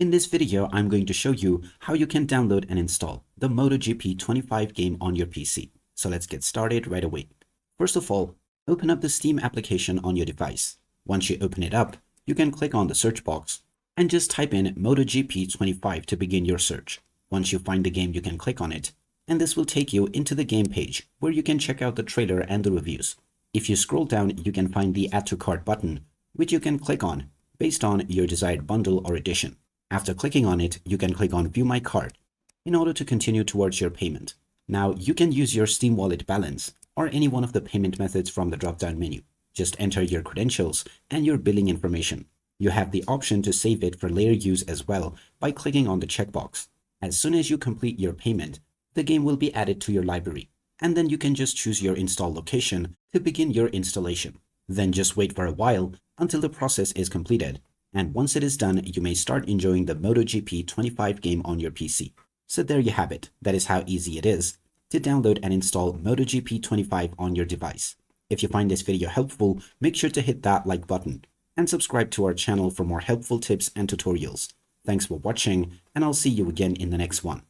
In this video, I'm going to show you how you can download and install the MotoGP 25 game on your PC. So let's get started right away. First of all, open up the Steam application on your device. Once you open it up, you can click on the search box and just type in MotoGP 25 to begin your search. Once you find the game, you can click on it, and this will take you into the game page where you can check out the trailer and the reviews. If you scroll down, you can find the Add to Cart button, which you can click on based on your desired bundle or edition. After clicking on it, you can click on View My Cart in order to continue towards your payment. Now, you can use your Steam Wallet balance or any one of the payment methods from the drop-down menu. Just enter your credentials and your billing information. You have the option to save it for later use as well by clicking on the checkbox. As soon as you complete your payment, the game will be added to your library, and then you can just choose your install location to begin your installation. Then just wait for a while until the process is completed. And once it is done, you may start enjoying the MotoGP 25 game on your PC. So there you have it. That is how easy it is to download and install MotoGP 25 on your device. If you find this video helpful, make sure to hit that like button and subscribe to our channel for more helpful tips and tutorials. Thanks for watching, and I'll see you again in the next one.